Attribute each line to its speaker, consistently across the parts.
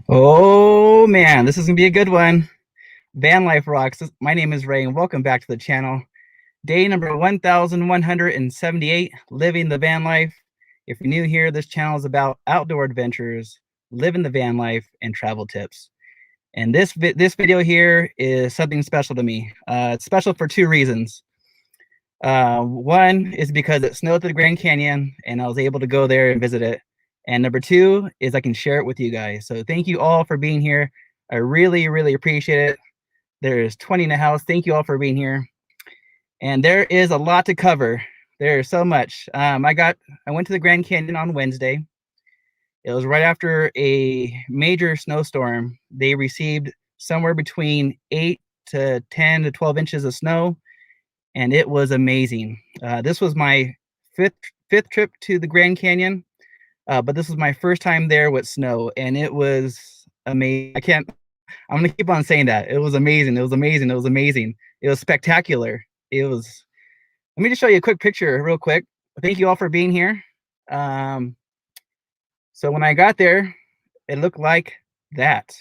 Speaker 1: Oh man, this is gonna be a good one. VanLifeRocks. My name is Ray, and welcome back to the channel. Day number 1178, living the van life. If you're new here, this channel is about outdoor adventures, living the van life, and travel tips. And this video here is something special to me. It's special for two reasons. One is because it snowed at the Grand Canyon, and I was able to go there and visit it. And number two is I can share it with you guys. So thank you all for being here. I really, really appreciate it. There's 20 in the house. Thank you all for being here. And there is a lot to cover. There's so much. I went to the Grand Canyon on Wednesday. It was right after a major snowstorm. They received somewhere between 8 to 10 to 12 inches of snow, and it was amazing. This was my fifth trip to the Grand Canyon. But this was my first time there with snow, and it was amazing. I'm gonna keep on saying that. It was amazing. It was amazing. It was amazing. It was spectacular. Let me just show you a quick picture real quick. Thank you all for being here. So when I got there, it looked like that.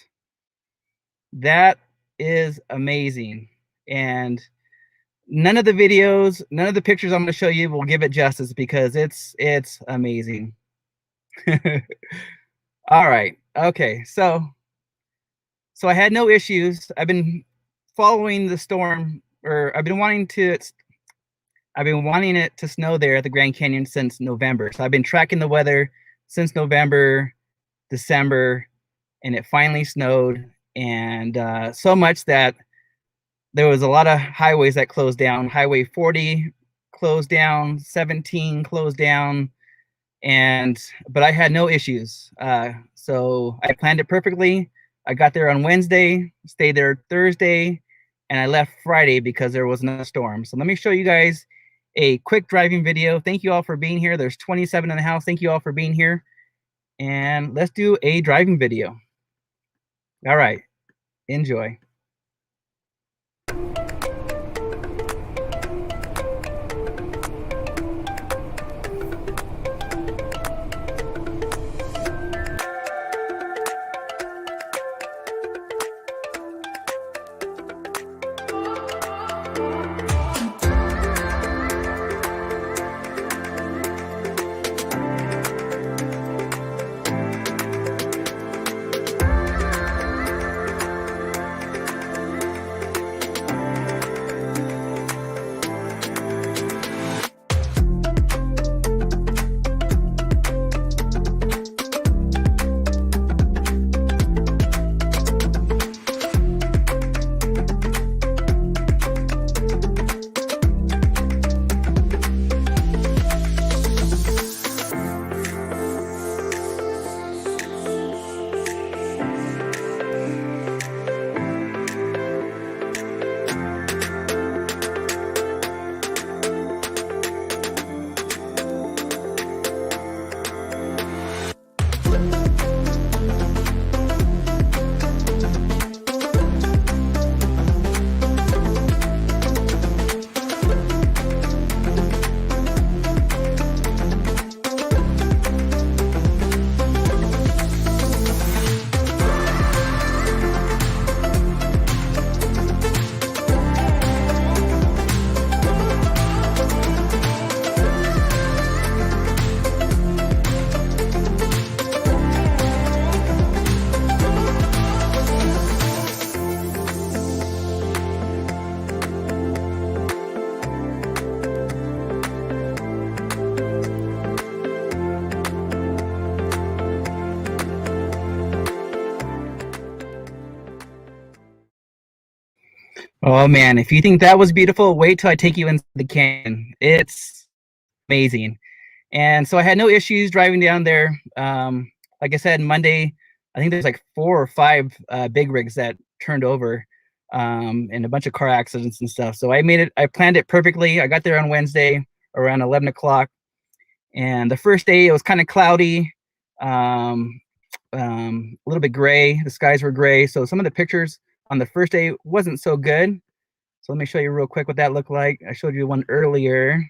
Speaker 1: That is amazing. And none of the videos, none of the pictures I'm gonna show you will give it justice because it's amazing. All right. Okay. So I had no issues. I've been following the storm, or I've been wanting it to snow there at the Grand Canyon since November. So I've been tracking the weather since November, December, and it finally snowed. And so much that there was a lot of highways that closed down. Highway 40 closed down, 17 closed down. But I had no issues. So I planned it perfectly. I got there on Wednesday, stayed there Thursday, and I left Friday because there was no storm. So let me show you guys a quick driving video. Thank you all for being here. There's 27 in the house. Thank you all for being here. And let's do a driving video. All right, enjoy. Oh man, if you think that was beautiful, wait till I take you into the canyon. It's amazing. And so I had no issues driving down there. Like I said, Monday, I think there's like 4 or 5 big rigs that turned over, and a bunch of car accidents and stuff. So I planned it perfectly. I got there on Wednesday around 11 o'clock. And the first day it was kind of cloudy, a little bit gray. The skies were gray. So some of the pictures on the first day wasn't so good. So let me show you real quick what that looked like. I showed you one earlier.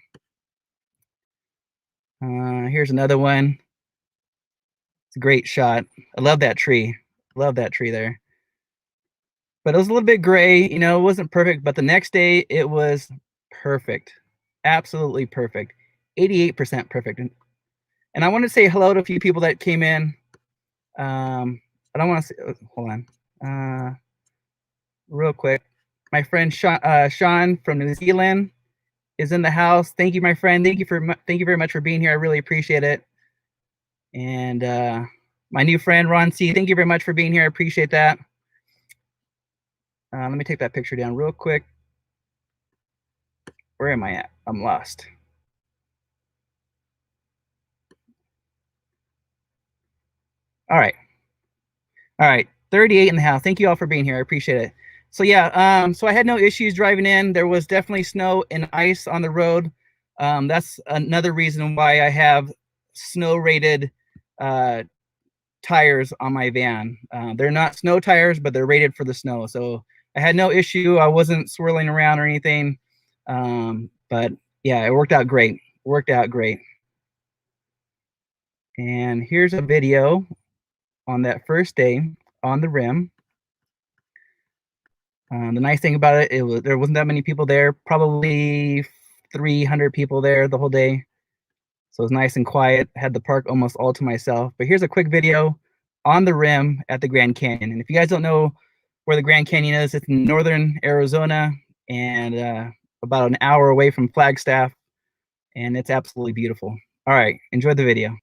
Speaker 1: Here's another one. It's a great shot. I love that tree. Love that tree there. But it was a little bit gray, you know, it wasn't perfect, but the next day it was perfect. Absolutely perfect. 88% perfect. And I want to say hello to a few people that came in. I don't want to say, hold on. Real quick. My friend Sean from New Zealand is in the house. Thank you, my friend. Thank you very much for being here. I really appreciate it. And my new friend Ron C. Thank you very much for being here. I appreciate that. Let me take that picture down real quick. Where am I at? I'm lost. All right. All right. 38 in the house. Thank you all for being here. I appreciate it. So yeah, so I had no issues driving in. There was definitely snow and ice on the road. That's another reason why I have snow rated tires on my van. They're not snow tires, but they're rated for the snow. So I had no issue. I wasn't swirling around or anything. But yeah, it worked out great. Worked out great. And here's a video on that first day on the rim. The nice thing about it, there wasn't that many people there, probably 300 people there the whole day. So it was nice and quiet. Had the park almost all to myself. But here's a quick video on the rim at the Grand Canyon. And if you guys don't know where the Grand Canyon is, it's in northern Arizona and about an hour away from Flagstaff. And it's absolutely beautiful. All right, enjoy the video.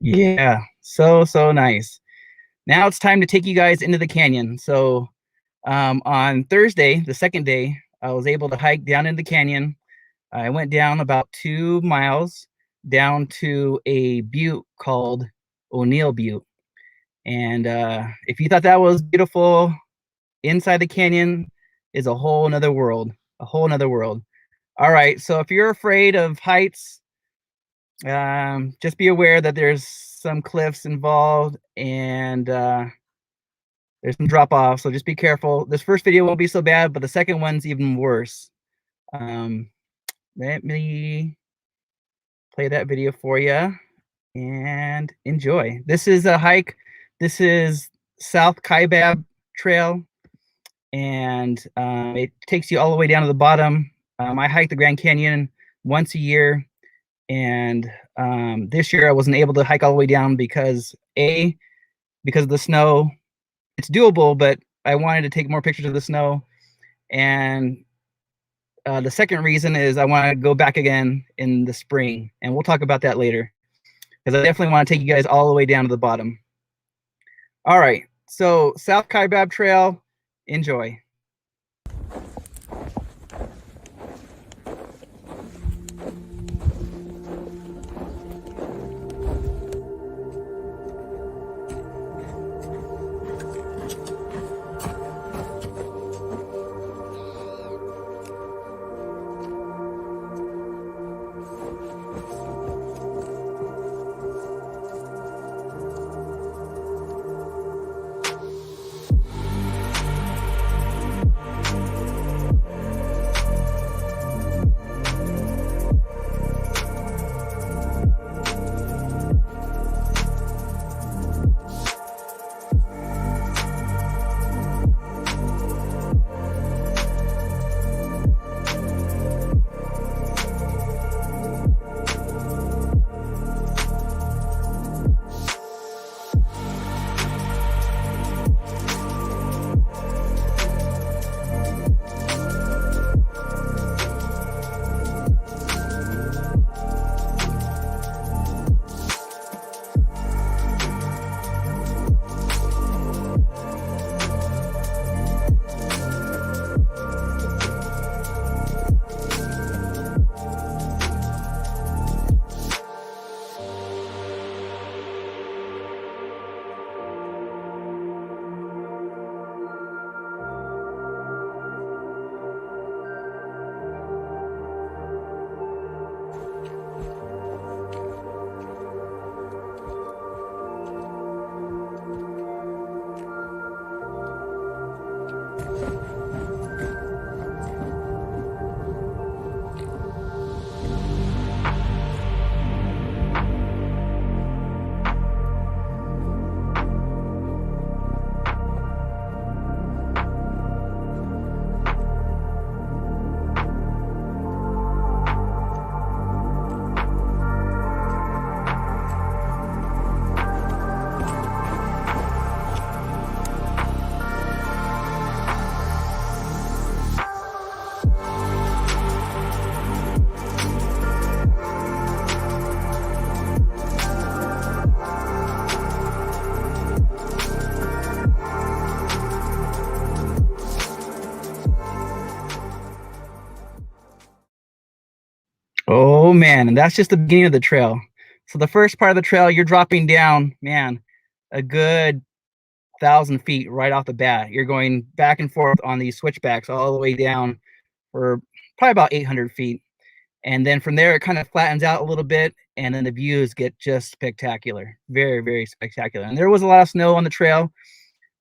Speaker 1: Yeah, so nice. Now it's time to take you guys into the canyon. So on Thursday, the second day, I was able to hike down in the canyon. I went down about 2 miles down to a butte called O'Neill Butte. And if you thought that was beautiful, inside the canyon is a whole nother world, a whole nother world. All right, so if you're afraid of heights, just be aware that there's some cliffs involved and there's some drop off, so just be careful. This first video won't be so bad, but the second one's even worse. Let me play that video for you and enjoy. This is a hike. This is South Kaibab Trail, and it takes you all the way down to the bottom. I hike the Grand Canyon once a year, and this year I wasn't able to hike all the way down because of the snow. It's doable, but I wanted to take more pictures of the snow, and the second reason is I want to go back again in the spring, and we'll talk about that later, because I definitely want to take you guys all the way down to the bottom. All right, so South Kaibab Trail, enjoy. Oh man, and that's just the beginning of the trail. So the first part of the trail, you're dropping down, man, a good 1,000 feet right off the bat. You're going back and forth on these switchbacks all the way down for probably about 800 feet. And then from there, it kind of flattens out a little bit, and then the views get just spectacular. Very, very spectacular. And there was a lot of snow on the trail,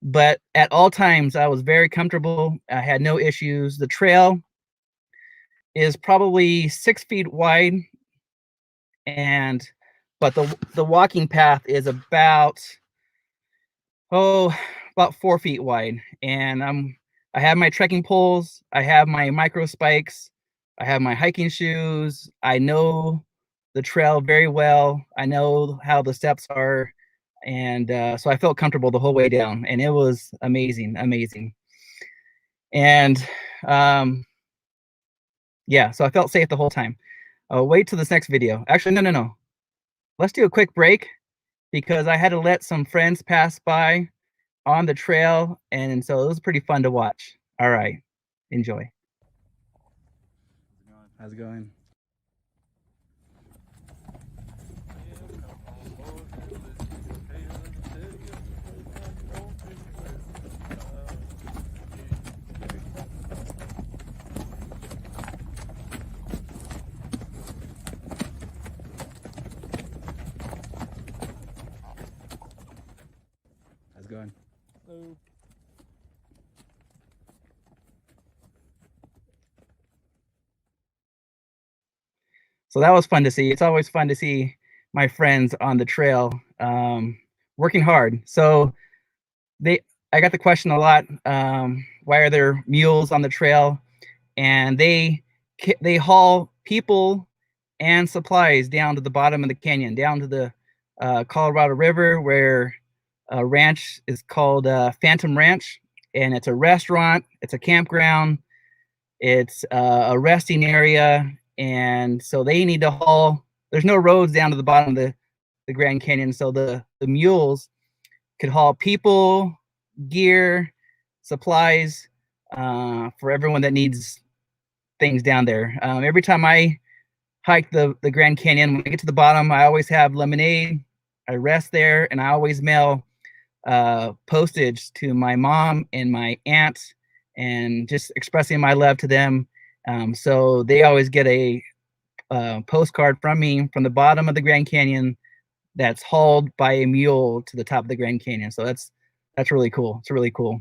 Speaker 1: but at all times, I was very comfortable. I had no issues. The trail is probably 6 feet wide, and but the walking path is about 4 feet wide. And I have my trekking poles, I have my micro spikes, I have my hiking shoes. I know the trail very well. I know how the steps are, and so I felt comfortable the whole way down, and it was amazing, amazing. And yeah, so I felt safe the whole time. Wait till this next video. Actually, no. Let's do a quick break because I had to let some friends pass by on the trail, and so it was pretty fun to watch. All right, enjoy. How's it going? How's it going? Hello. So that was fun to see. It's always fun to see my friends on the trail working hard. So I got the question a lot, why are there mules on the trail? And they haul people and supplies down to the bottom of the canyon, down to the Colorado River, where a ranch is called Phantom Ranch, and it's a restaurant, it's a campground, it's a resting area, and so they need to haul. There's no roads down to the bottom of the Grand Canyon, so the mules could haul people, gear, supplies for everyone that needs things down there. Every time I hike the Grand Canyon, when I get to the bottom, I always have lemonade. I rest there, and I always mail postage to my mom and my aunt, and just expressing my love to them. So they always get a postcard from me from the bottom of the Grand Canyon that's hauled by a mule to the top of the Grand Canyon. So that's really cool. It's really cool.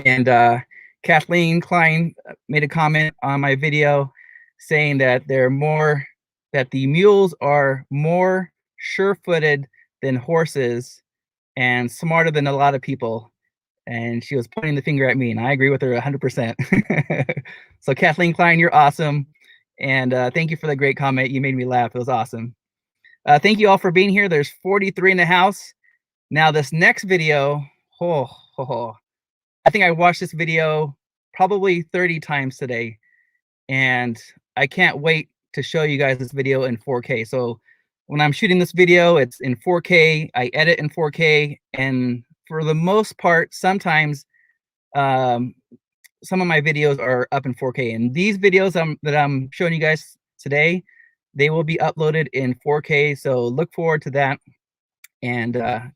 Speaker 1: And Kathleen Klein made a comment on my video saying that that the mules are more sure-footed than horses and smarter than a lot of people. And she was pointing the finger at me, and I agree with her 100%. So Kathleen Klein, you're awesome. And thank you for the great comment. You made me laugh. It was awesome. Thank you all for being here. There's 43 in the house. Now this next video, I think I watched this video probably 30 times today, and I can't wait to show you guys this video in 4K. So when I'm shooting this video, it's in 4K. I edit in 4K, and for the most part, sometimes some of my videos are up in 4K. And these videos that I'm showing you guys today, they will be uploaded in 4K. So look forward to that. And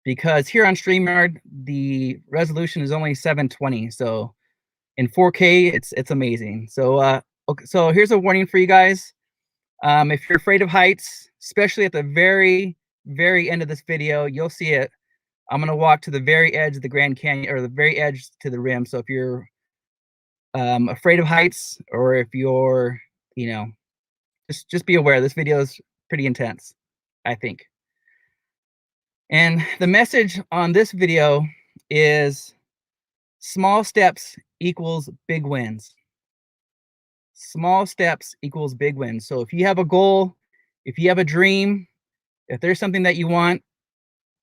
Speaker 1: because here on StreamYard, the resolution is only 720. So in 4K, it's amazing. So okay, so here's a warning for you guys. If you're afraid of heights, especially at the very, very end of this video, you'll see it. I'm gonna walk to the very edge of the Grand Canyon, or the very edge to the rim. So if you're afraid of heights, or if you're, just be aware. This video is pretty intense, I think. And the message on this video is small steps equals big wins. Small steps equals big wins. So if you have a goal, if you have a dream, if there's something that you want,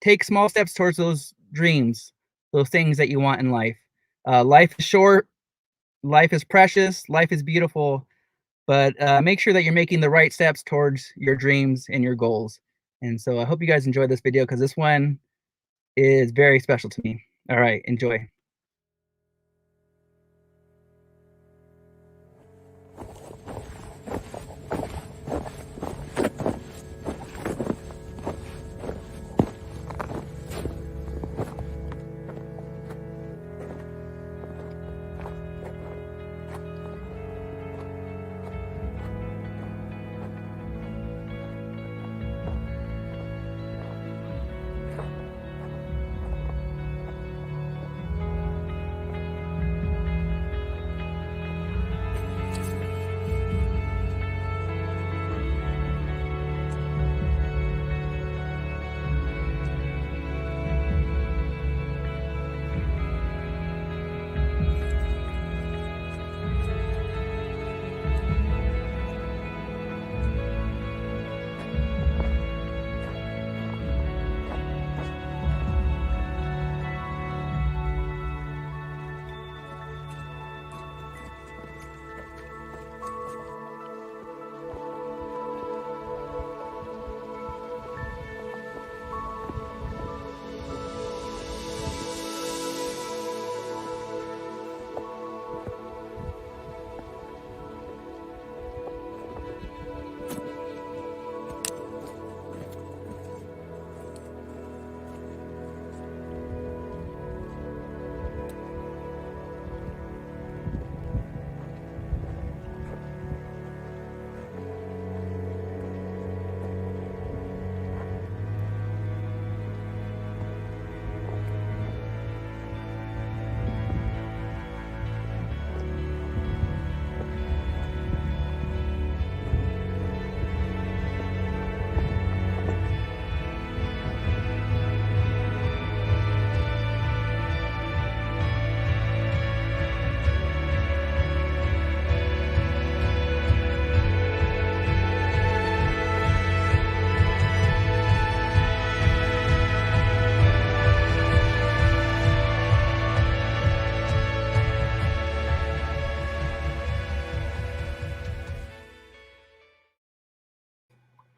Speaker 1: take small steps towards those dreams, those things that you want in life. Life is short, life is precious, life is beautiful, but make sure that you're making the right steps towards your dreams and your goals. And so I hope you guys enjoyed this video, because this one is very special to me. All right, enjoy.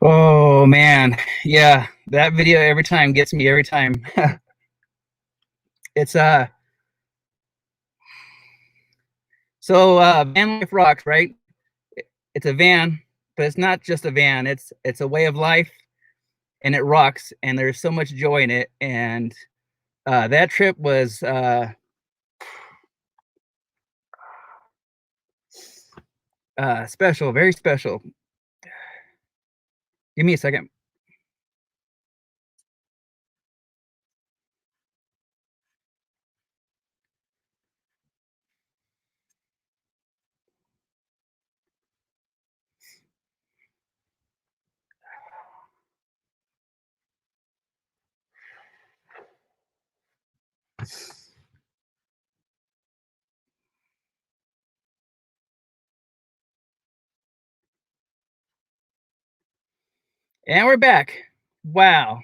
Speaker 1: Oh man, yeah, That video every time gets me every time. It's so VanLifeRocks, right? It's a van, but it's not just a van. It's a way of life, and it rocks. And there's so much joy in it. And that trip was special, very special. Give me a second. And we're back. Wow,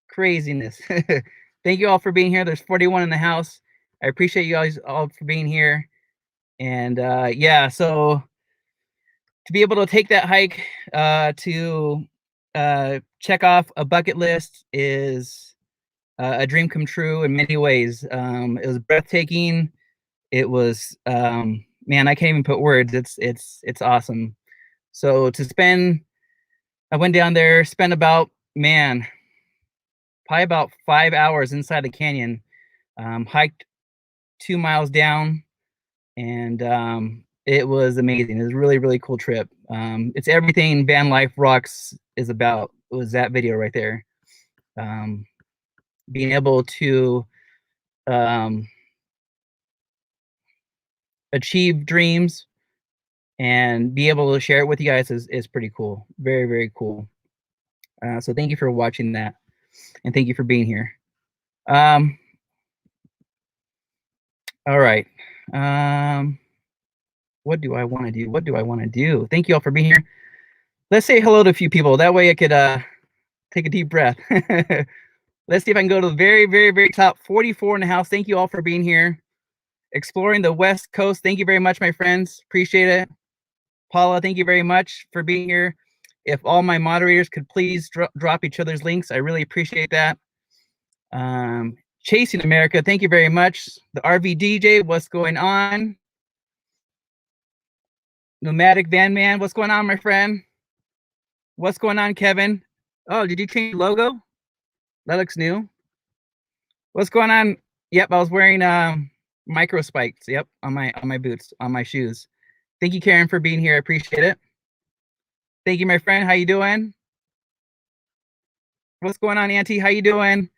Speaker 1: craziness. Thank you all for being here. There's 41 in the house. I appreciate you guys all for being here. And yeah, so to be able to take that hike to check off a bucket list is a dream come true in many ways. It was breathtaking. It was man, I can't even put words. It's awesome. So I went down there, spent about probably about 5 hours inside the canyon. Hiked 2 miles down, and it was amazing. It was a really, really cool trip. It's everything VanLifeRocks is about. It was that video right there. Being able to achieve dreams and be able to share it with you guys is pretty cool. Very, very cool. So thank you for watching that, and thank you for being here. All right. What do I want to do? What do I want to do? Thank you all for being here. Let's say hello to a few people. That way I could take a deep breath. Let's see if I can go to the very, very, very top. 44 in the house. Thank you all for being here. Exploring the West Coast. Thank you very much, my friends. Appreciate it. Paula, thank you very much for being here. If all my moderators could please drop each other's links, I really appreciate that. Chasing America, thank you very much. The RV DJ, what's going on? Nomadic Van Man, what's going on, my friend? What's going on, Kevin? Oh, did you change the logo? That looks new. What's going on? Yep, I was wearing micro spikes. Yep, on my boots, on my shoes. Thank you, Karen, for being here. I appreciate it. Thank you, my friend. How you doing? What's going on, Auntie? How you doing?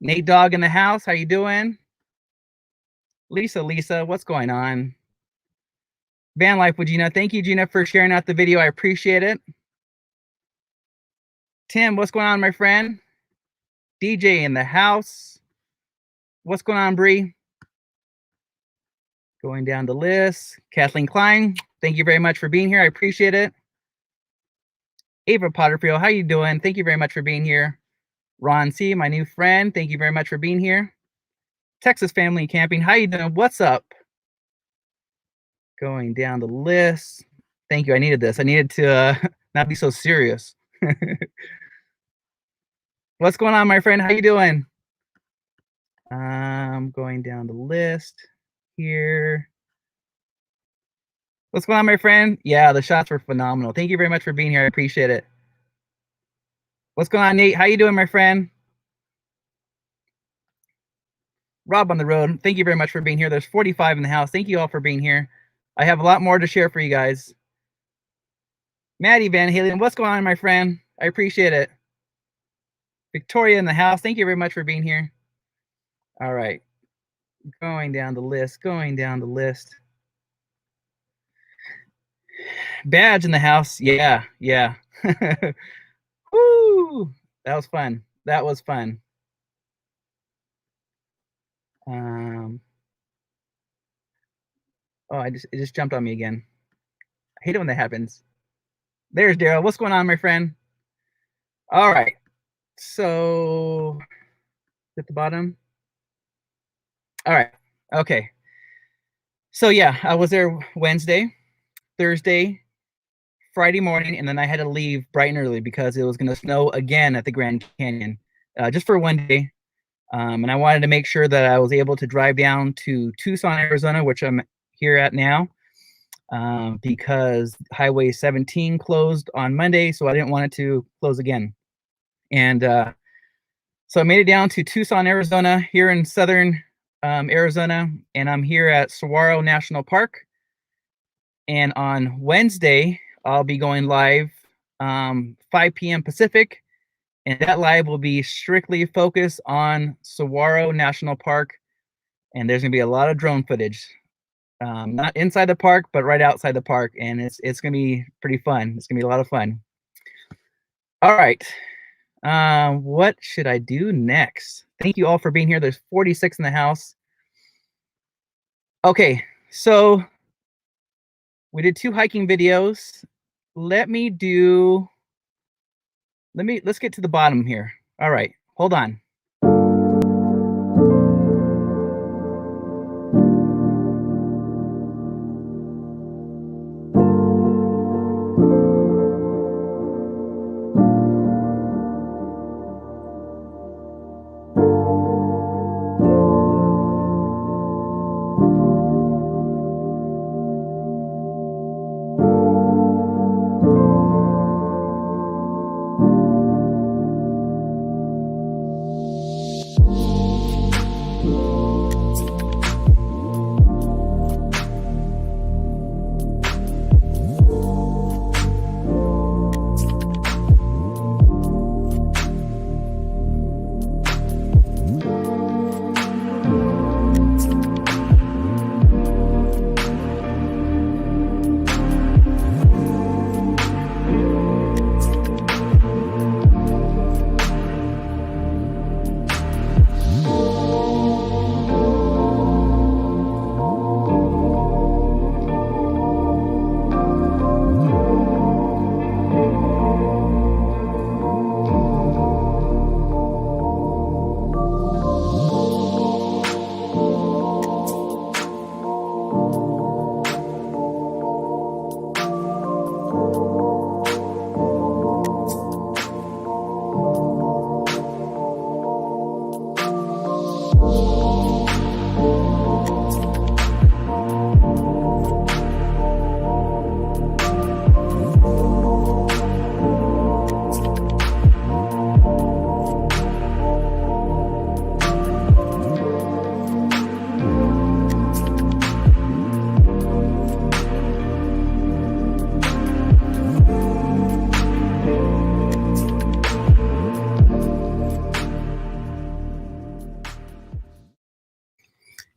Speaker 1: Nate Dog in the house. How you doing? Lisa, what's going on? Van Life with Gina. Thank you, Gina, for sharing out the video. I appreciate it. Tim, what's going on, my friend? DJ in the house. What's going on, Bree? Going down the list. Kathleen Klein, thank you very much for being here. I appreciate it. Ava Potterfield, how you doing? Thank you very much for being here. Ron C, my new friend, thank you very much for being here. Texas Family Camping, how you doing? What's up? Going down the list. Thank you. I needed this. I needed to not be so serious. What's going on, my friend? How you doing? Going down the list here. What's going on, my friend? Yeah, the shots were phenomenal. Thank you very much for being here. I appreciate it. What's going on, Nate? How you doing, my friend? Rob on the road. Thank you very much for being here. There's 45 in the house. Thank you all for being here. I have a lot more to share for you guys. Maddie Van Halen, what's going on, my friend? I appreciate it. Victoria in the house. Thank you very much for being here. All right. Going down the list. Badge in the house. Yeah. Woo! That was fun. Oh, it just jumped on me again. I hate it when that happens. There's Daryl. What's going on, my friend? All right. So at the bottom. All right. Okay. So yeah, I was there Wednesday, Thursday, Friday morning, and then I had to leave bright and early because it was going to snow again at the Grand Canyon, just for one day. And I wanted to make sure that I was able to drive down to Tucson, Arizona, which I'm here at now, because Highway 17 closed on Monday, so I didn't want it to close again. And so I made it down to Tucson, Arizona, here in southern Arizona, and I'm here at Saguaro National Park. And on Wednesday, I'll be going live 5 p.m. Pacific, and that live will be strictly focused on Saguaro National Park, and there's going to be a lot of drone footage. Not inside the park, but right outside the park, and it's going to be pretty fun. It's going to be a lot of fun. All right. What should I do next? Thank you all for being here. There's 46 in the house. Okay, so we did 2 hiking videos. Let's get to the bottom here. All right, hold on.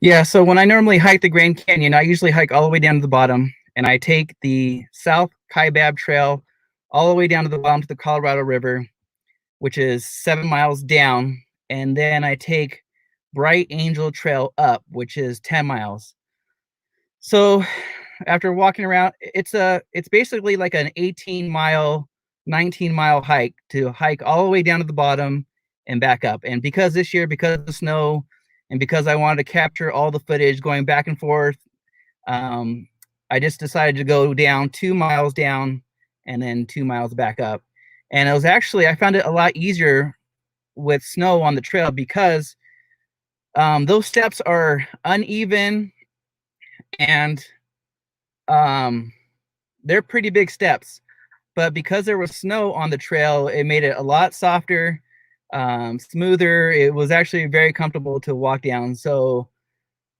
Speaker 1: Yeah, so when I normally hike the Grand Canyon, I usually hike all the way down to the bottom, and I take the South Kaibab Trail all the way down to the bottom to the Colorado River, which is 7 miles down, and then I take Bright Angel Trail up, which is 10 miles. So after walking around, it's basically like an 18-mile, 19-mile hike to hike all the way down to the bottom and back up. And because this year, because of the snow, and because I wanted to capture all the footage going back and forth, I just decided to go down 2 miles down and then 2 miles back up. And it was actually, I found it a lot easier with snow on the trail because those steps are uneven, and they're pretty big steps. But because there was snow on the trail, it made it a lot softer, smoother. It was actually very comfortable to walk down. So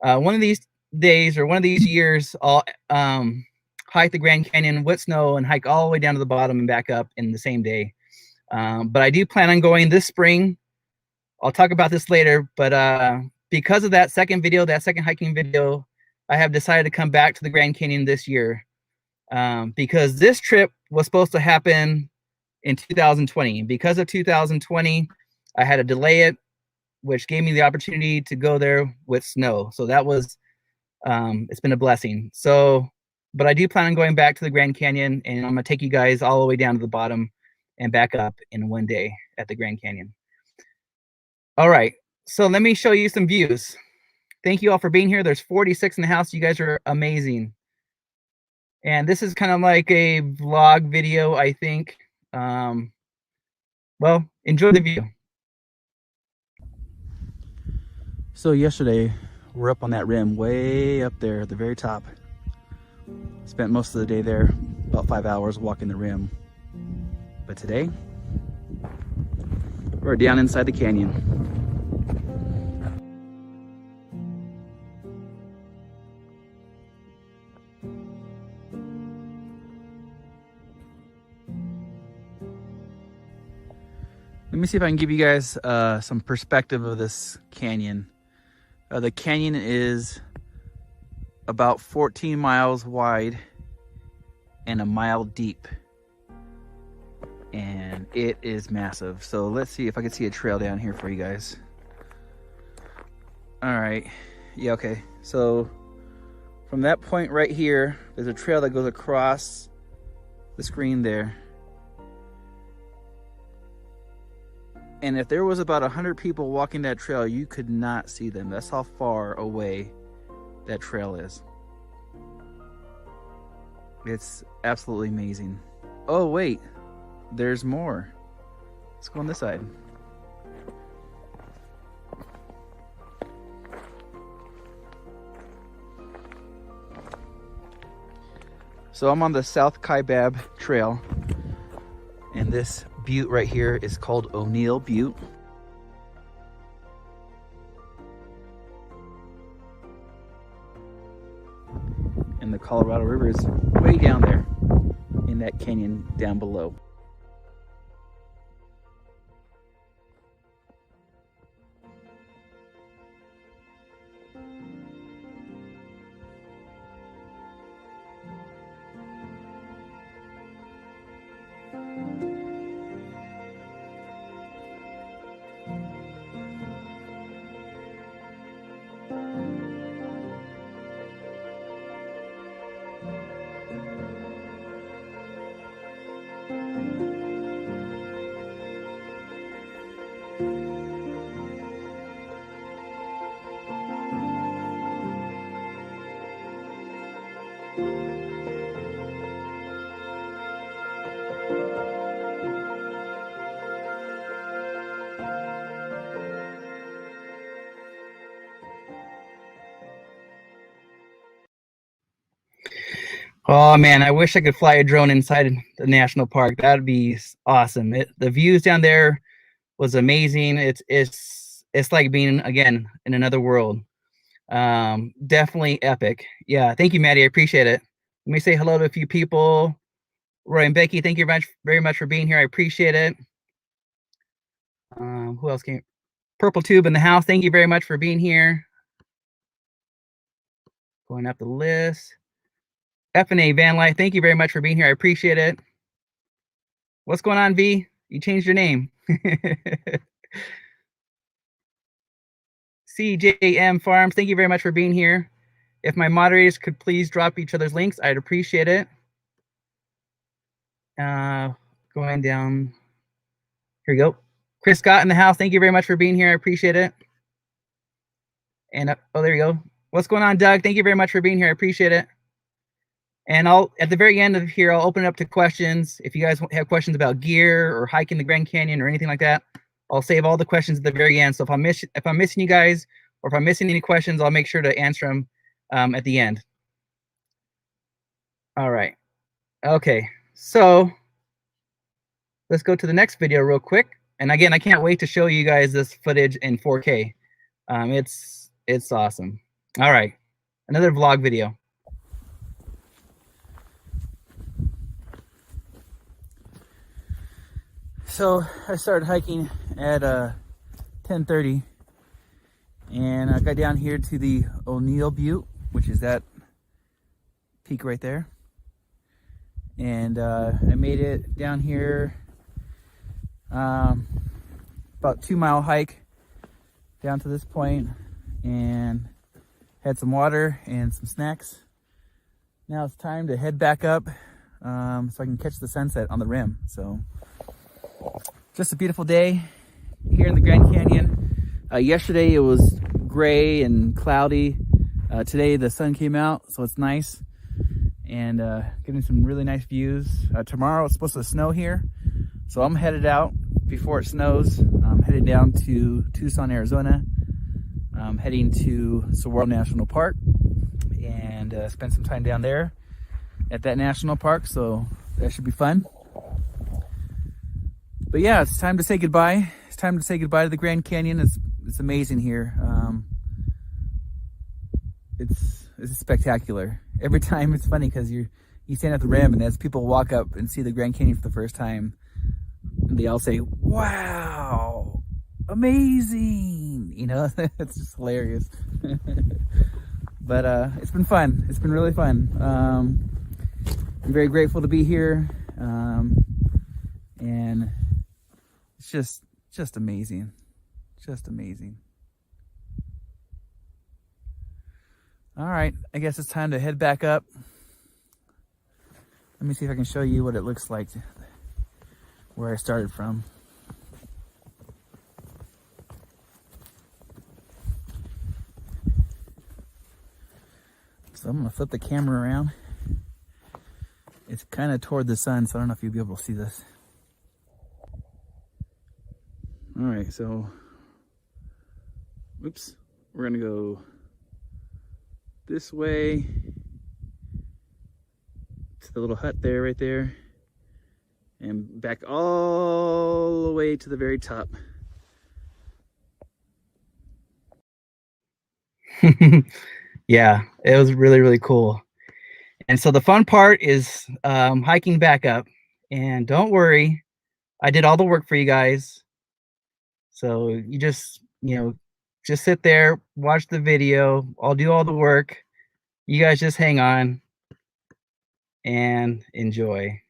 Speaker 1: one of these days or one of these years, I'll hike the Grand Canyon with snow and hike all the way down to the bottom and back up in the same day. But I do plan on going this spring. I'll talk about this later, but because of that second hiking video, I have decided to come back to the Grand Canyon this year, because this trip was supposed to happen in 2020. Because of 2020, I had to delay it, which gave me the opportunity to go there with snow. So that was, it's been a blessing. So, but I do plan on going back to the Grand Canyon, and I'm gonna take you guys all the way down to the bottom and back up in one day at the Grand Canyon. All right, so let me show you some views. Thank you all for being here. There's 46 in the house. You guys are amazing. And this is kind of like a vlog video, I think. Well, enjoy the view. So yesterday, we're up on that rim, way up there at the very top. Spent most of the day there, about 5 hours walking the rim. But today, we're down inside the canyon. Let me see if I can give you guys some perspective of this canyon. The canyon is about 14 miles wide and a mile deep. And it is massive. So let's see if I can see a trail down here for you guys. All right, yeah, okay. So from that point right here, there's a trail that goes across the screen there. And if there was about 100 people walking that trail, you could not see them. That's how far away that trail is. It's absolutely amazing. Oh wait, there's more. Let's go on this side. So I'm on the South Kaibab Trail, and this butte right here is called O'Neill Butte. And the Colorado River is way down there in that canyon down below. Oh man, I wish I could fly a drone inside the national park. That'd be awesome. The views down there was amazing. It's like being again in another world. Definitely epic. Yeah, thank you, Maddie. I appreciate it. Let me say hello to a few people. Roy and Becky, thank you very much for being here. I appreciate it. Who else came? Purple Tube in the house. Thank you very much for being here. Going up the list. F&A Van Life, thank you very much for being here. I appreciate it. What's going on, V? You changed your name. CJM Farms, thank you very much for being here. If my moderators could please drop each other's links, I'd appreciate it. Going down. Here we go. Chris Scott in the house, thank you very much for being here. I appreciate it. And oh, there you go. What's going on, Doug? Thank you very much for being here. I appreciate it. And at the very end of here, I'll open it up to questions. If you guys have questions about gear or hiking the Grand Canyon or anything like that, I'll save all the questions at the very end. So if I'm missing you guys, or if I'm missing any questions, I'll make sure to answer them at the end. All right. Okay. So let's go to the next video real quick. And again, I can't wait to show you guys this footage in 4K. It's awesome. All right. Another vlog video. So I started hiking at 10:30, and I got down here to the O'Neill Butte, which is that peak right there. And I made it down here, about 2 mile hike down to this point, and had some water and some snacks. Now it's time to head back up so I can catch the sunset on the rim. So just a beautiful day here in the Grand Canyon. Yesterday it was gray and cloudy. Today the sun came out, so it's nice. and getting some really nice views. Tomorrow it's supposed to snow here, so I'm headed out before it snows. I'm headed down to Tucson, Arizona. I'm heading to Saguaro National Park and spend some time down there at that national park, so that should be fun. But yeah, it's time to say goodbye. It's time to say goodbye to the Grand Canyon. It's amazing here. It's spectacular. Every time it's funny because you stand at the rim, and as people walk up and see the Grand Canyon for the first time, they all say, "Wow, amazing!" You know, it's just hilarious. But it's been fun. It's been really fun. I'm very grateful to be here, and it's just amazing, just amazing. All right, I guess it's time to head back up. Let me see if I can show you what it looks like where I started from. So I'm gonna flip the camera around. It's kind of toward the sun, so I don't know if you'll be able to see this. All right, so, oops, we're gonna go this way to the little hut there, right there, and back all the way to the very top. Yeah, it was really, really cool. And so the fun part is hiking back up. And don't worry, I did all the work for you guys. So you just, just sit there, watch the video. I'll do all the work. You guys just hang on and enjoy.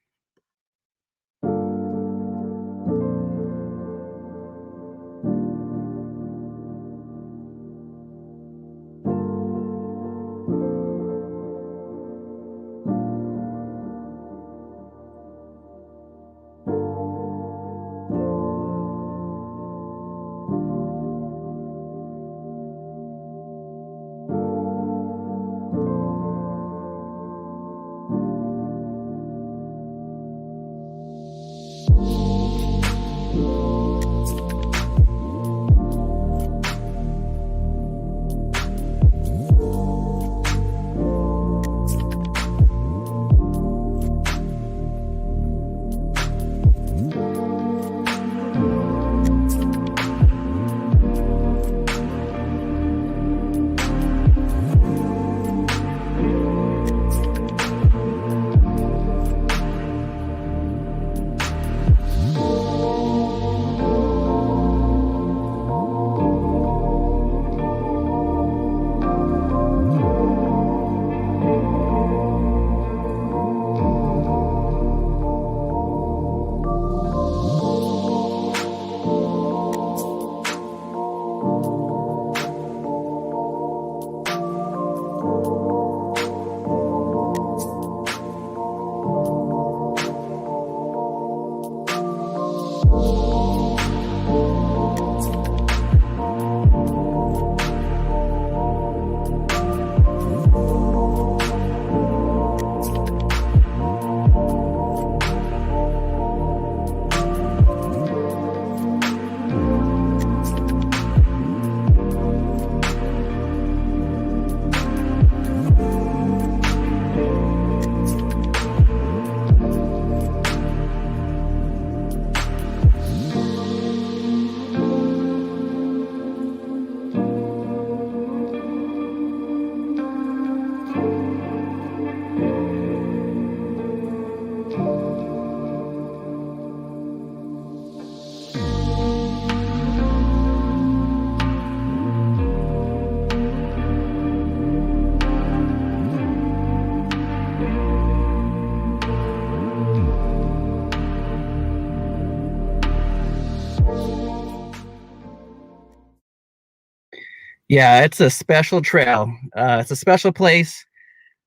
Speaker 1: Yeah, it's a special trail. It's a special place,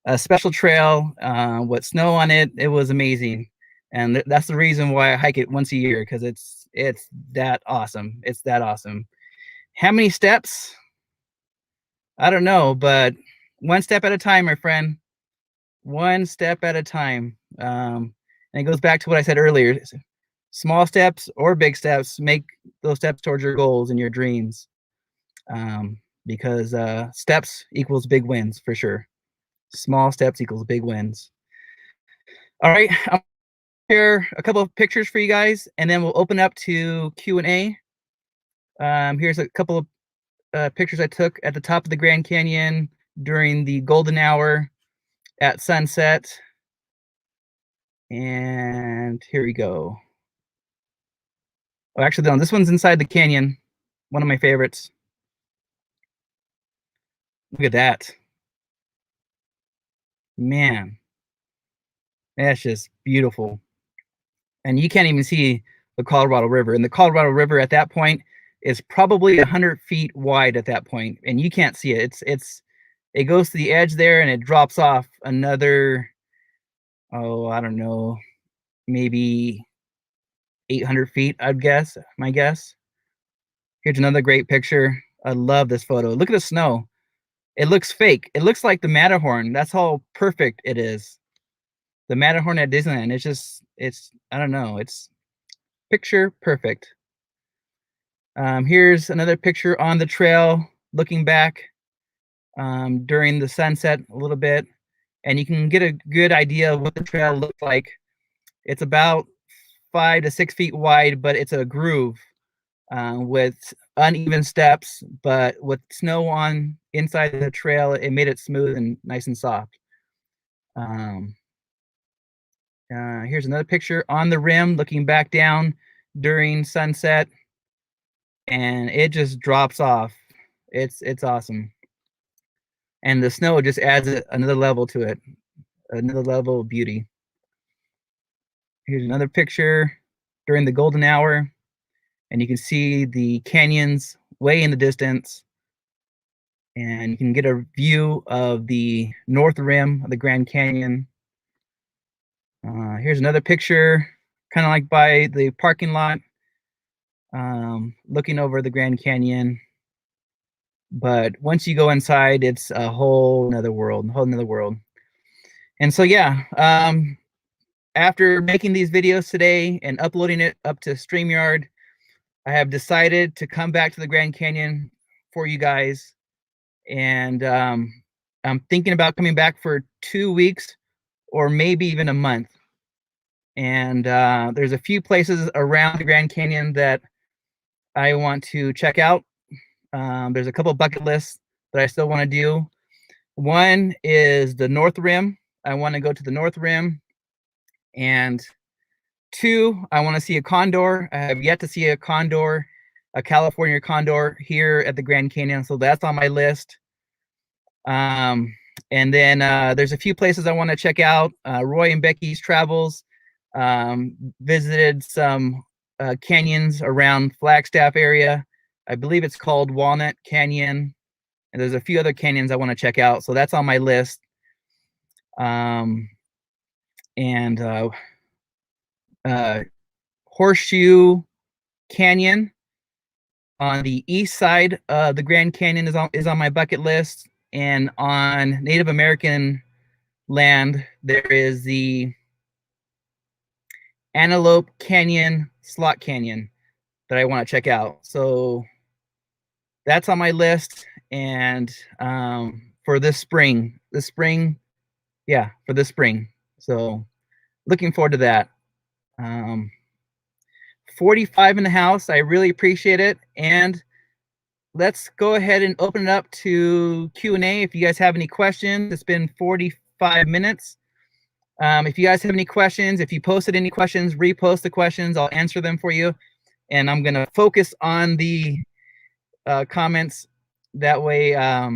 Speaker 1: a special trail. With snow on it, it was amazing, and that's the reason why I hike it once a year, because it's that awesome. It's that awesome. How many steps? I don't know, but one step at a time, my friend. one step at a time. And it goes back to what I said earlier. Small steps or big steps, make those steps towards your goals and your dreams. Because steps equals big wins for sure. Small steps equals big wins. All right, I'll share a couple of pictures for you guys, and then we'll open up to Q&A. Here's a couple of pictures I took at the top of the Grand Canyon during the golden hour at sunset. And here we go. Oh, actually, no, this one's inside the canyon. One of my favorites. Look at that. Man, that's just beautiful. And you can't even see the Colorado River. And the Colorado River at that point is probably 100 feet wide at that point, and you can't see it. It goes to the edge there, and it drops off another, oh, I don't know, maybe 800 feet, I'd guess, my guess. Here's another great picture. I love this photo. Look at the snow. It looks fake. It looks like the Matterhorn. That's how perfect it is. The Matterhorn at Disneyland. I don't know. It's picture perfect. Here's another picture on the trail, looking back during the sunset a little bit, and you can get a good idea of what the trail looks like. It's about 5 to 6 feet wide, but it's a groove with uneven steps, but with snow on inside the trail, it made it smooth and nice and soft. Here's another picture on the rim, looking back down during sunset, and it just drops off. It's awesome. And the snow just adds another level to it, another level of beauty. Here's another picture during the golden hour, and you can see the canyons way in the distance, and you can get a view of the north rim of the Grand Canyon. Here's another picture, kind of like by the parking lot, looking over the Grand Canyon. But once you go inside, it's a whole nother world, And so, yeah, after making these videos today and uploading it up to StreamYard, I have decided to come back to the Grand Canyon for you guys. And I'm thinking about coming back for 2 weeks or maybe even a month. And there's a few places around the Grand Canyon that I want to check out. There's a couple bucket lists that I still want to do. One is the North Rim. I want to go to the North Rim. And 2, I want to see a condor. I have yet to see a condor, a California condor here at the Grand Canyon. So that's on my list. And then there's a few places I want to check out. Roy and Becky's Travels visited some canyons around Flagstaff area. I believe it's called Walnut Canyon. And there's a few other canyons I want to check out. So that's on my list. Horseshoe Canyon on the east side of the Grand Canyon is on my bucket list. And on Native American land, there is the Antelope Canyon, Slot Canyon that I want to check out. So that's on my list. And for this spring. So looking forward to that. 45 in the house. I really appreciate it. And let's go ahead and open it up to Q&A. If you guys have any questions, it's been 45 minutes. If you guys have any questions, if you posted any questions, repost the questions. I'll answer them for you. And I'm going to focus on the comments. That way I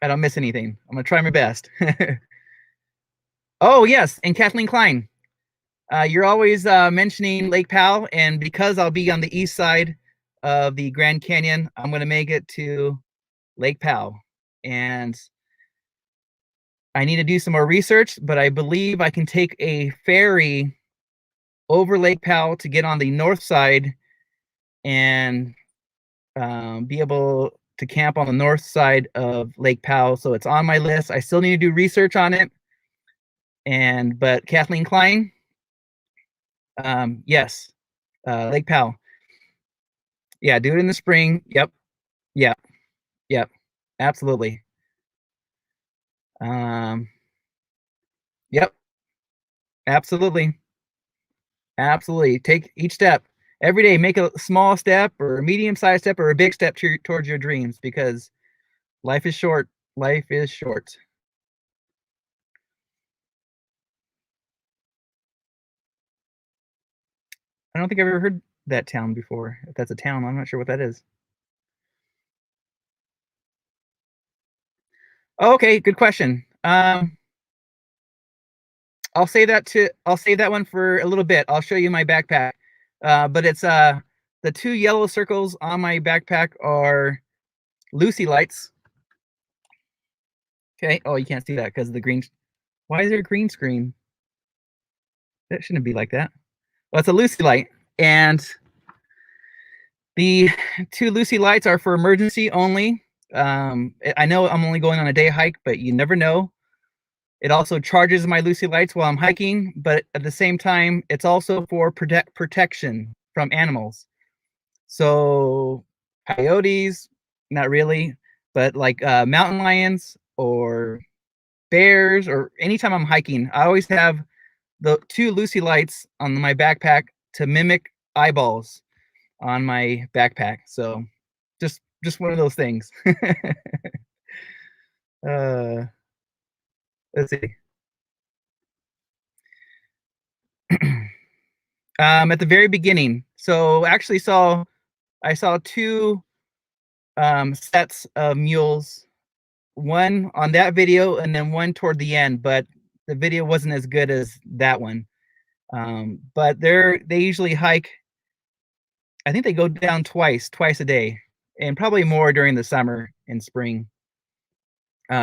Speaker 1: don't miss anything. I'm going to try my best. Oh, yes. And Kathleen Klein. You're always mentioning Lake Powell. And because I'll be on the east side of the Grand Canyon, I'm going to make it to Lake Powell. And I need to do some more research, but I believe I can take a ferry over Lake Powell to get on the north side and be able to camp on the north side of Lake Powell. So it's on my list. I still need to do research on it, but Kathleen Klein, yes, Lake Powell. Yeah, do it in the spring. Yep, yep, yep, absolutely. Um, yep, absolutely, absolutely. Take each step every day. Make a small step, or a medium-sized step, or a big step towards your dreams, because life is short. Life is short. I don't think I've ever heard that town before. If that's a town, I'm not sure what that is. Oh, okay, good question. I'll save that one for a little bit. I'll show you my backpack. But it's the two yellow circles on my backpack are Lucy lights. Okay. Oh, you can't see that because of the green. Why is there a green screen? That shouldn't be like that. Well, it's a Lucy light, and the two Lucy lights are for emergency only. I know I'm only going on a day hike, but you never know. It also charges my Lucy lights while I'm hiking, but at the same time, it's also for protection from animals. So coyotes, not really, but like mountain lions or bears, or anytime I'm hiking, I always have the two Lucy lights on my backpack to mimic eyeballs on my backpack. So just one of those things. uh, let's see. At the very beginning, so actually I saw two sets of mules, one on that video and then one toward the end, but the video wasn't as good as that one. But they usually hike. I think they go down twice a day, and probably more during the summer and spring,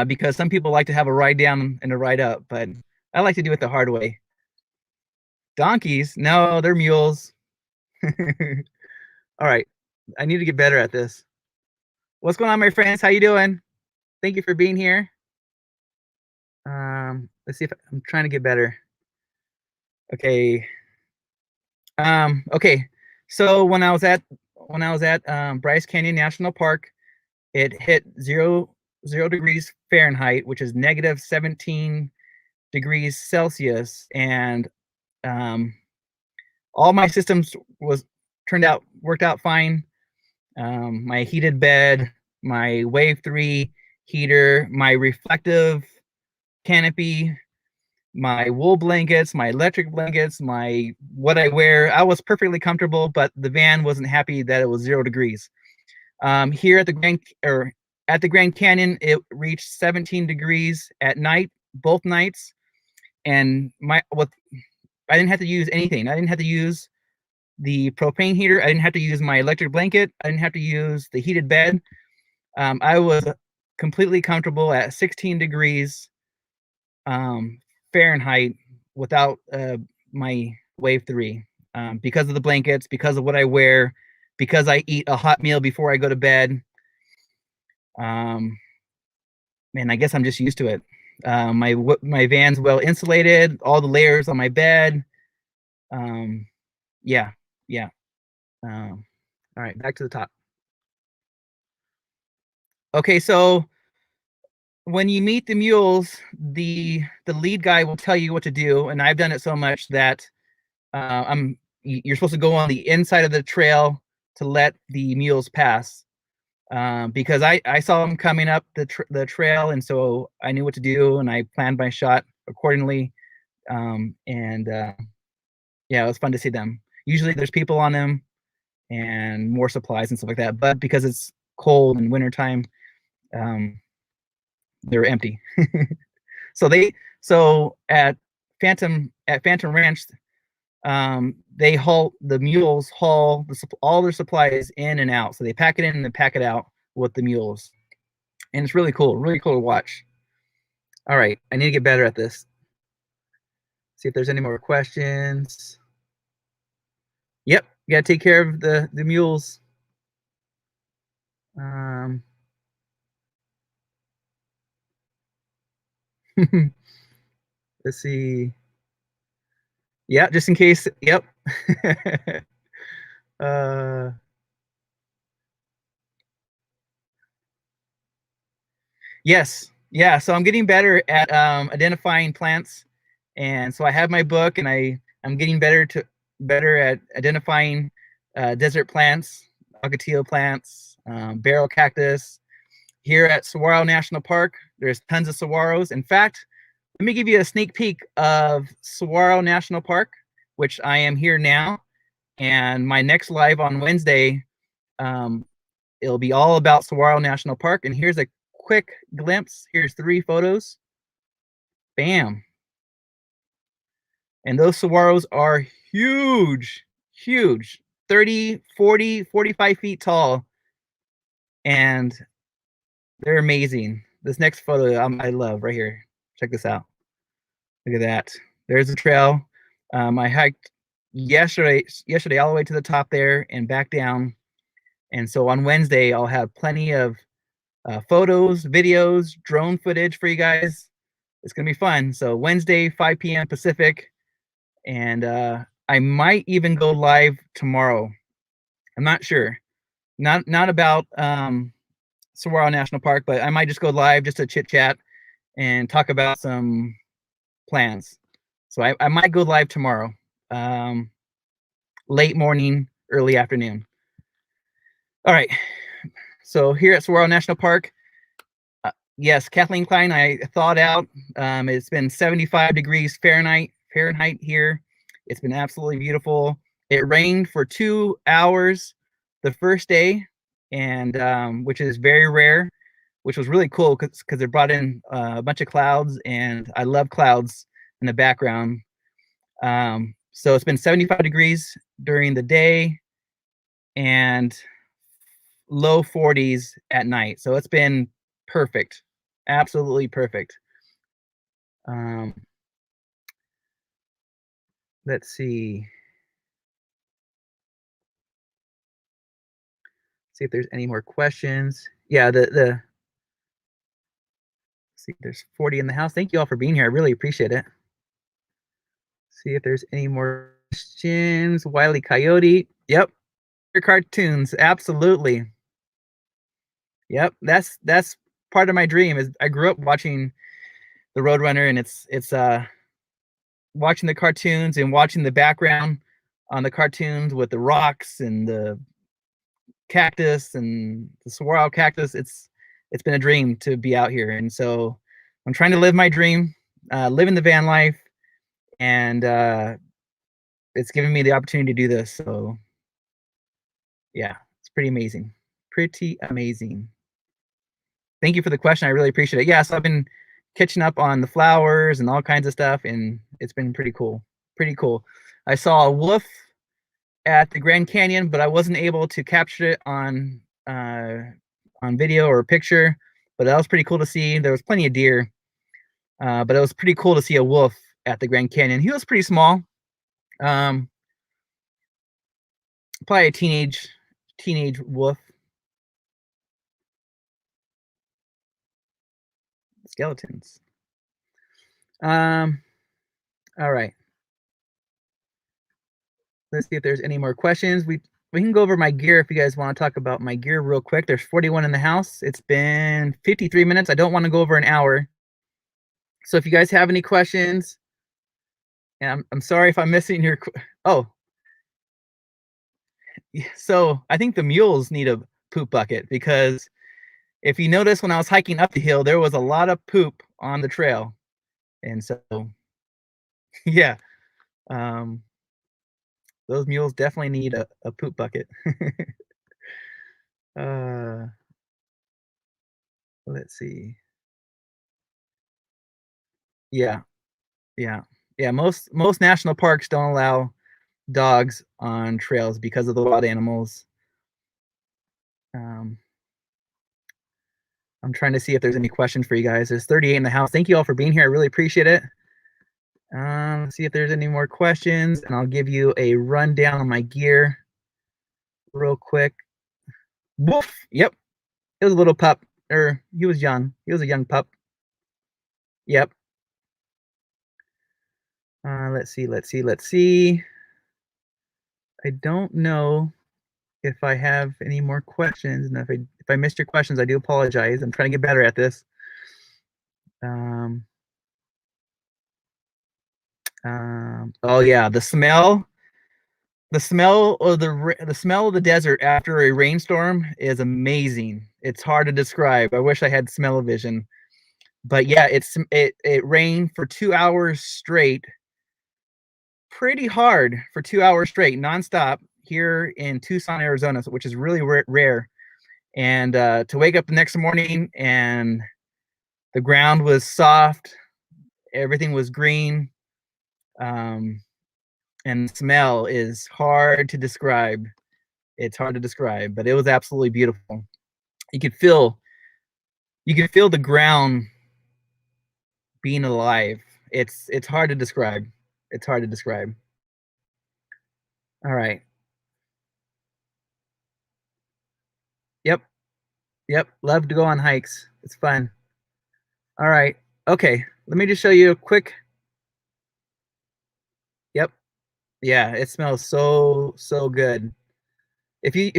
Speaker 1: because some people like to have a ride down and a ride up, but I like to do it the hard way. Donkeys? No, they're mules. All right, I need to get better at this. What's going on, my friends? How you doing? Thank you for being here. Let's see if I'm trying to get better. Okay. Okay. So when I was at Bryce Canyon National Park, it hit zero degrees Fahrenheit, which is negative 17 degrees Celsius, and um, all my systems worked out fine. My heated bed, my Wave 3 heater, my reflective canopy, my wool blankets, my electric blankets, my what I wear. I was perfectly comfortable, but the van wasn't happy that it was 0 degrees. Here at the Grand Canyon, it reached 17 degrees at night, both nights, and I didn't have to use anything. I didn't have to use the propane heater. I didn't have to use my electric blanket. I didn't have to use the heated bed. I was completely comfortable at 16 degrees um, Fahrenheit without my Wave 3, because of the blankets, because of what I wear, because I eat a hot meal before I go to bed. Man, I guess I'm just used to it. My van's well insulated, all the layers on my bed. Yeah, yeah. All right, back to the top. Okay, so when you meet the mules, the lead guy will tell you what to do, and I've done it so much that you're supposed to go on the inside of the trail to let the mules pass, because I saw them coming up the trail, and so I knew what to do, and I planned my shot accordingly. And yeah, it was fun to see them. Usually there's people on them and more supplies and stuff like that, but because it's cold and wintertime, um, they're empty. So at Phantom Ranch, the mules haul all their supplies in and out. So they pack it in and they pack it out with the mules, and it's really cool to watch. All right, I need to get better at this. See if there's any more questions. Yep, you gotta take care of the mules. Um, Let's see. Yeah, just in case. Yep. uh, yes. Yeah. So I'm getting better at identifying plants, and so I have my book, and I'm getting better at identifying desert plants, ocotillo plants, barrel cactus. Here at Saguaro National Park, there's tons of saguaros. In fact, let me give you a sneak peek of Saguaro National Park, which I am here now. And my next live on Wednesday, um, it'll be all about Saguaro National Park. And here's a quick glimpse. Here's 3 photos. Bam. And those saguaros are huge, huge, 30, 40, 45 feet tall. And they're amazing. This next photo I love right here. Check this out. Look at that. There's the trail. I hiked yesterday all the way to the top there and back down. And so on Wednesday, I'll have plenty of photos, videos, drone footage for you guys. It's going to be fun. So Wednesday, 5 p.m. Pacific. And I might even go live tomorrow. I'm not sure. Not about Saguaro National Park, but I might just go live just to chit chat and talk about some plans. So I might go live tomorrow, late morning, early afternoon. All right. So here at Saguaro National Park, yes, Kathleen Klein, I thawed out. It's been 75 degrees Fahrenheit here. It's been absolutely beautiful. It rained for 2 hours the first day, and which is very rare, which was really cool because it brought in a bunch of clouds, and I love clouds in the background. So it's been 75 degrees during the day and low 40s at night. So it's been perfect, absolutely perfect. Um, let's see. See if there's any more questions. Yeah, see, there's 40 in the house. Thank you all for being here. I really appreciate it. See if there's any more questions. Wile E. Coyote. Yep. Your cartoons. Absolutely. Yep. That's part of my dream is I grew up watching the Roadrunner, and it's watching the cartoons and watching the background on the cartoons with the rocks and the cactus and the saguaro cactus. It's been a dream to be out here, and so I'm trying to live my dream, living the van life, and it's giving me the opportunity to do this. So yeah, it's pretty amazing. Pretty amazing. Thank you for the question. I really appreciate it. Yeah, so I've been catching up on the flowers and all kinds of stuff, and it's been pretty cool. Pretty cool. I saw a wolf at the Grand Canyon, but I wasn't able to capture it on video or picture. But that was pretty cool to see. There was plenty of deer, but it was pretty cool to see a wolf at the Grand Canyon. He was pretty small, um, probably a teenage wolf. Skeletons. All right. Let's see if there's any more questions. We can go over my gear if you guys want to talk about my gear real quick. There's 41 in the house. It's been 53 minutes. I don't want to go over an hour. So if you guys have any questions, and I'm sorry if I'm missing your. Oh, so I think the mules need a poop bucket because if you notice when I was hiking up the hill, there was a lot of poop on the trail, and so yeah, um, those mules definitely need a poop bucket. uh, let's see. Yeah, yeah, yeah. Most national parks don't allow dogs on trails because of the wild animals. Um, I'm trying to see if there's any questions for you guys. There's 38 in the house. Thank you all for being here. I really appreciate it. See if there's any more questions, and I'll give you a rundown on my gear real quick. Woof. Yep. It was a little pup. Or he was young. He was a young pup. Yep. Let's see. I don't know if I have any more questions, and if I missed your questions, I do apologize. I'm trying to get better at this. Um, oh yeah, the smell of the desert after a rainstorm is amazing. It's hard to describe. I wish I had smell-o-vision, but yeah, it rained for 2 hours straight, pretty hard for 2 hours straight, nonstop here in Tucson, Arizona, which is really rare. And to wake up the next morning and the ground was soft, everything was green, um, and the smell is hard to describe. It's hard to describe, but it was absolutely beautiful. You could feel the ground being alive. It's hard to describe. It's hard to describe. All right. Yep. Yep. Love to go on hikes. It's fun. All right. Okay. Let me just show you a quick. Yep. Yeah, it smells so good. If you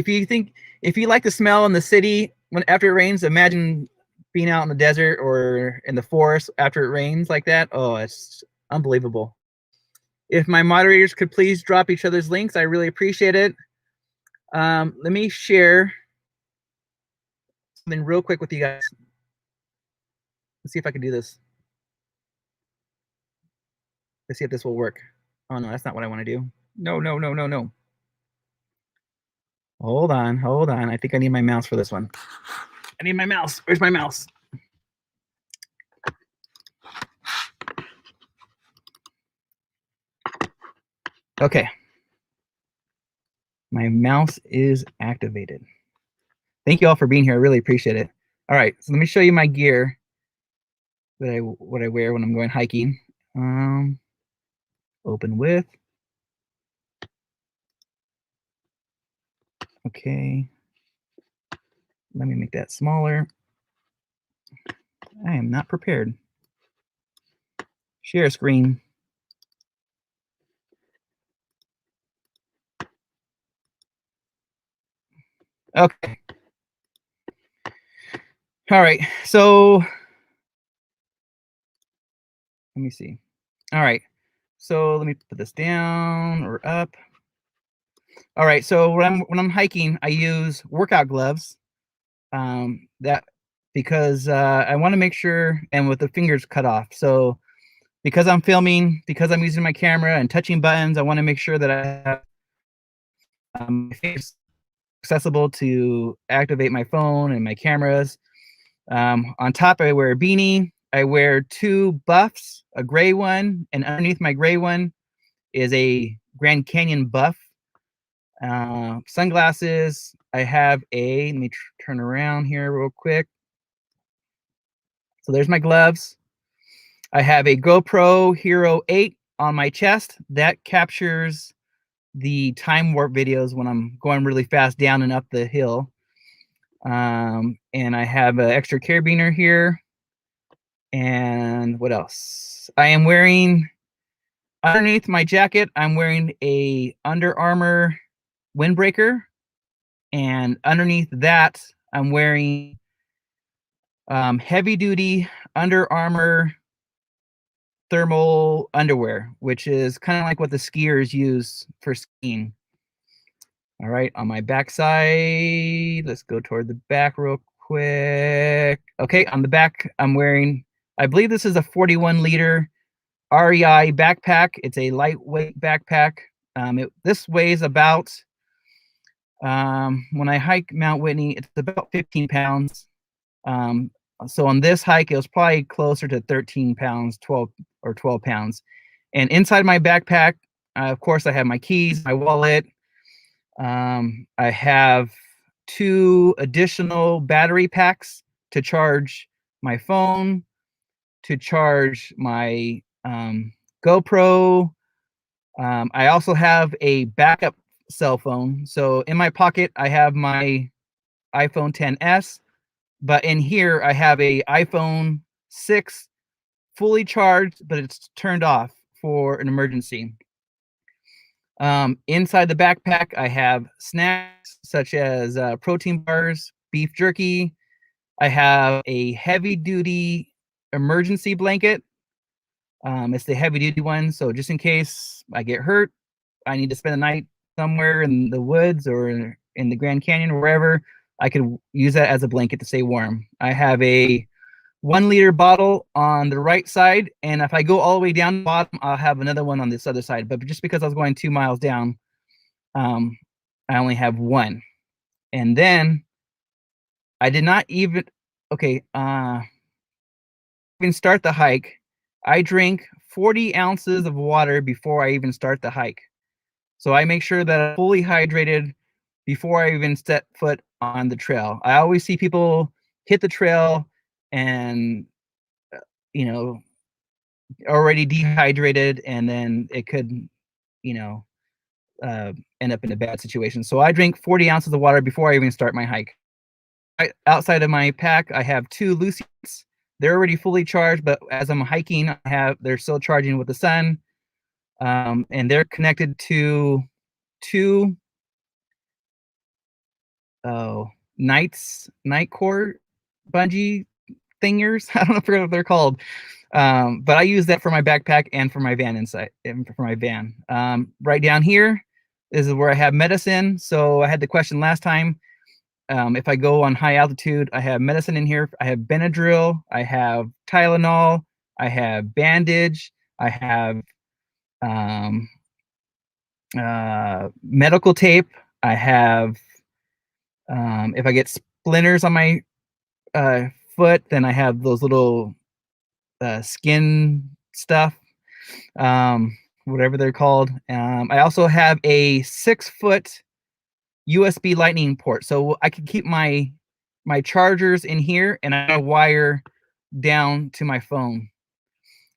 Speaker 1: like the smell in the city when after it rains, imagine being out in the desert or in the forest after it rains like that. Oh, it's unbelievable. If my moderators could please drop each other's links, I really appreciate it. Let me share something real quick with you guys. Let's see if I can do this. Let's see if this will work. Oh no, that's not what I want to do. No. Hold on. I think I need my mouse for this one. I need my mouse. Where's my mouse? Okay. My mouse is activated. Thank you all for being here. I really appreciate it. All right, so let me show you my gear that what I wear when I'm going hiking. Open with. Okay. Let me make that smaller. I am not prepared. Share screen. Okay. All right, so let me see. All right, so let me put this down or up. All right, so when I'm hiking, I use workout gloves. That because I want to make sure, and with the fingers cut off. So because I'm filming, because I'm using my camera and touching buttons, I want to make sure that I have my fingers accessible to activate my phone and my cameras. On top, I wear a beanie. I wear two buffs, a gray one, and underneath my gray one is a Grand Canyon buff. Sunglasses. I have a, let me turn around here real quick. So there's my gloves. I have a GoPro Hero 8 on my chest that captures the time warp videos when I'm going really fast down and up the hill. And I have an extra carabiner here. And what else? I am wearing, underneath my jacket, I'm wearing a Under Armour windbreaker. And underneath that, I'm wearing heavy duty Under Armour thermal underwear, which is kind of like what the skiers use for skiing. All right, on my back side, let's go toward the back real quick. Okay, on the back, I'm wearing, I believe this is a 41 liter REI backpack. It's a lightweight backpack. This weighs about, when I hike Mount Whitney, it's about 15 pounds. So on this hike, it was probably closer to 13 pounds, 12 pounds. And inside my backpack, of course, I have my keys, my wallet. I have 2 additional battery packs to charge my phone, to charge my GoPro. I also have a backup cell phone. So in my pocket, I have my iPhone XS, but in here I have a iPhone 6 fully charged, but it's turned off for an emergency. Inside the backpack, I have snacks such as protein bars, beef jerky. I have a heavy-duty emergency blanket. It's the heavy-duty one, so just in case I get hurt, I need to spend the night somewhere in the woods or in the Grand Canyon or wherever, I could use that as a blanket to stay warm. I have a 1 liter bottle on the right side, and if I go all the way down the bottom, I'll have another one on this other side. But just because I was going 2 miles down, I only have one. And then I did not even even start the hike. I drink 40 ounces of water before I even start the hike. So I make sure that I'm fully hydrated before I even step foot on the trail. I always see people hit the trail and you know, already dehydrated, and then it could, you know, end up in a bad situation. So I drink 40 ounces of water before I even start my hike. Outside of my pack, I have 2 Lucy's. They're already fully charged, but as I'm hiking, they're still charging with the sun, and they're connected to 2 night cord bungee thingers. I don't know what they're called. But I use that for my backpack and for my van inside, and for my van. Right down here is where I have medicine. So I had the question last time. If I go on high altitude, I have medicine in here. I have Benadryl, I have Tylenol, I have bandage, I have medical tape. I have, if I get splinters on my foot, then I have those little skin stuff, whatever they're called. I also have a 6-foot USB lightning port, so I can keep my chargers in here, and I wire down to my phone.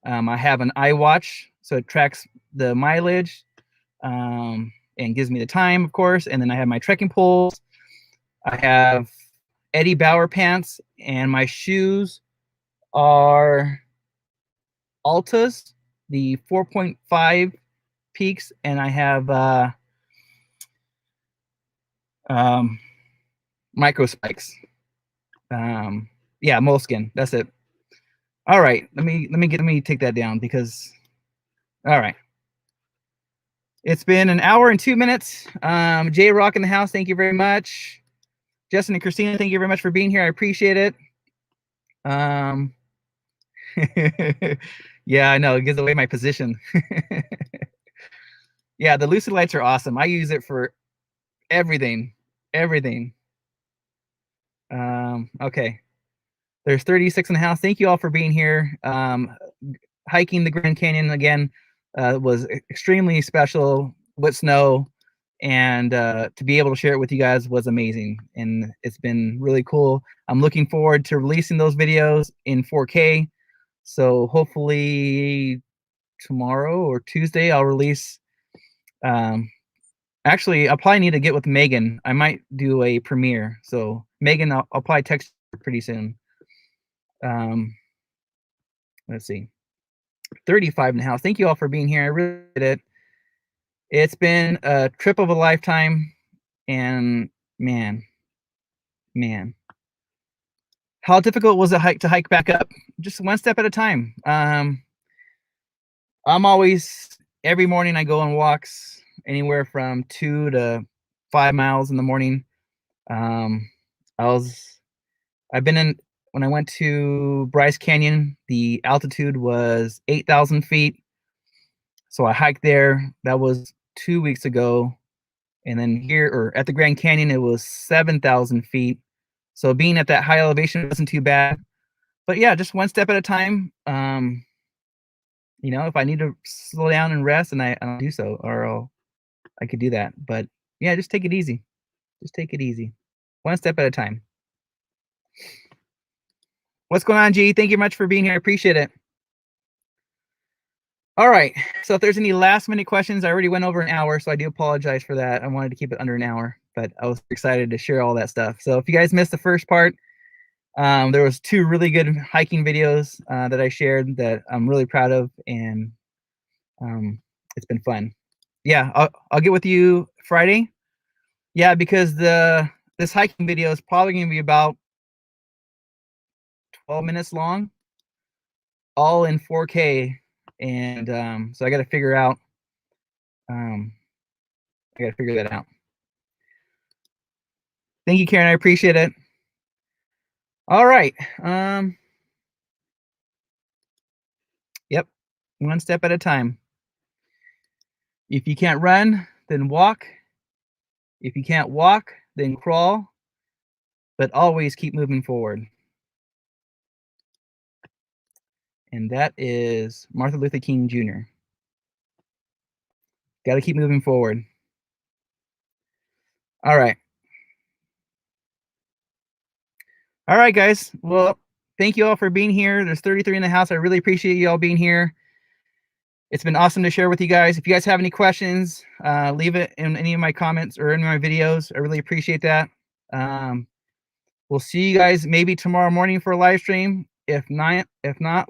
Speaker 1: I have an iWatch, so it tracks the mileage, and gives me the time, of course. And then I have my trekking poles. I have Eddie Bauer pants, and my shoes are Altas, the 4.5 peaks, and I have micro spikes. Yeah, moleskin. That's it. All right, let me take that down because. All right, it's been an hour and 2 minutes. J Rock in the house, thank you very much. Justin and Christina, thank you very much for being here. I appreciate it. Yeah, I know, it gives away my position. Yeah, the Lucid lights are awesome. I use it for everything. Okay, there's 36 in the house. Thank you all for being here. Hiking the Grand Canyon again was extremely special with snow, and to be able to share it with you guys was amazing, and it's been really cool. I'm looking forward to releasing those videos in 4K, so hopefully tomorrow or Tuesday I'll release. Actually, I'll probably need to get with Megan. I might do a premiere. So Megan, I'll probably text her pretty soon. Let's see. 35 in the house. Thank you all for being here. I really did it. It's been a trip of a lifetime, and man, how difficult was it to hike back up? Just one step at a time. I'm always, every morning I go on walks anywhere from 2 to 5 miles in the morning. I've been in, when I went to Bryce Canyon, the altitude was 8,000 feet. So I hiked there. That was 2 weeks ago. And then here, or at the Grand Canyon, it was 7,000 feet. So being at that high elevation wasn't too bad. But yeah, just one step at a time. You know, if I need to slow down and rest, and I'll do so, or I could do that. But yeah, just take it easy. Just take it easy. One step at a time. What's going on, G? Thank you much for being here. I appreciate it. All right. So if there's any last minute questions, I already went over an hour, so I do apologize for that. I wanted to keep it under an hour, but I was excited to share all that stuff. So if you guys missed the first part, there was 2 really good hiking videos that I shared that I'm really proud of, and It's been fun. Yeah, I'll get with you Friday. Yeah, because this hiking video is probably gonna be about 12 minutes long, all in 4K, and so I got to figure out. Um, I got to figure that out. Thank you, Karen. I appreciate it. All right. Yep. One step at a time. If you can't run, then walk. If you can't walk, then crawl. But always keep moving forward. And that is Martin Luther King Jr. Got to keep moving forward. All right. All right, guys. Well, thank you all for being here. There's 33 in the house. I really appreciate you all being here. It's been awesome to share with you guys. If you guys have any questions, leave it in any of my comments or in my videos. I really appreciate that. We'll see you guys maybe tomorrow morning for a live stream. If not,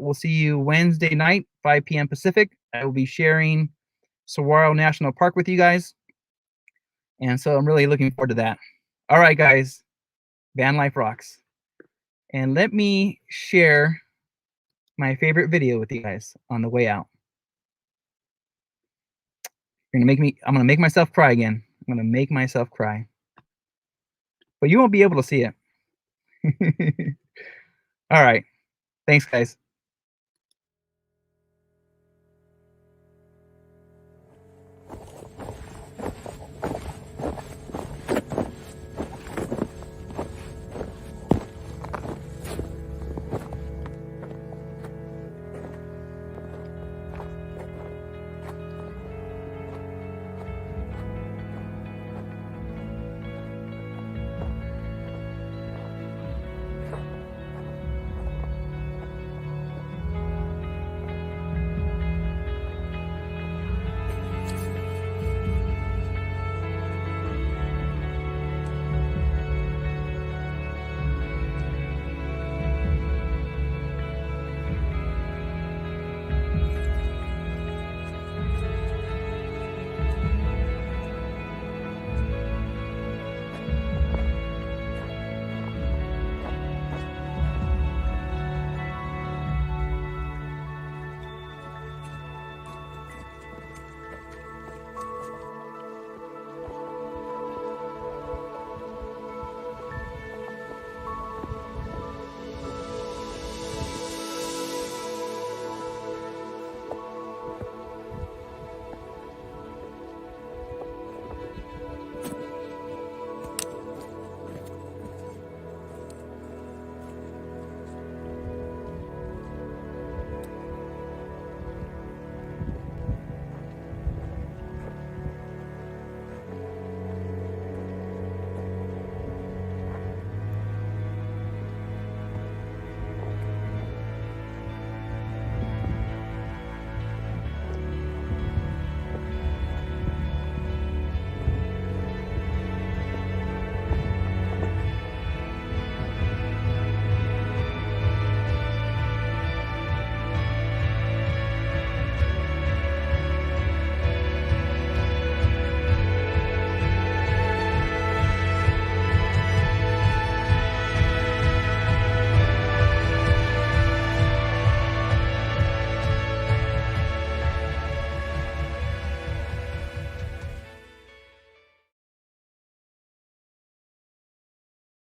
Speaker 1: we'll see you Wednesday night, 5 p.m. Pacific. I will be sharing Saguaro National Park with you guys. And so I'm really looking forward to that. All right, guys. Van Life Rocks. And let me share my favorite video with you guys on the way out. I'm gonna make myself cry again. I'm gonna make myself cry. But you won't be able to see it. All right. Thanks, guys.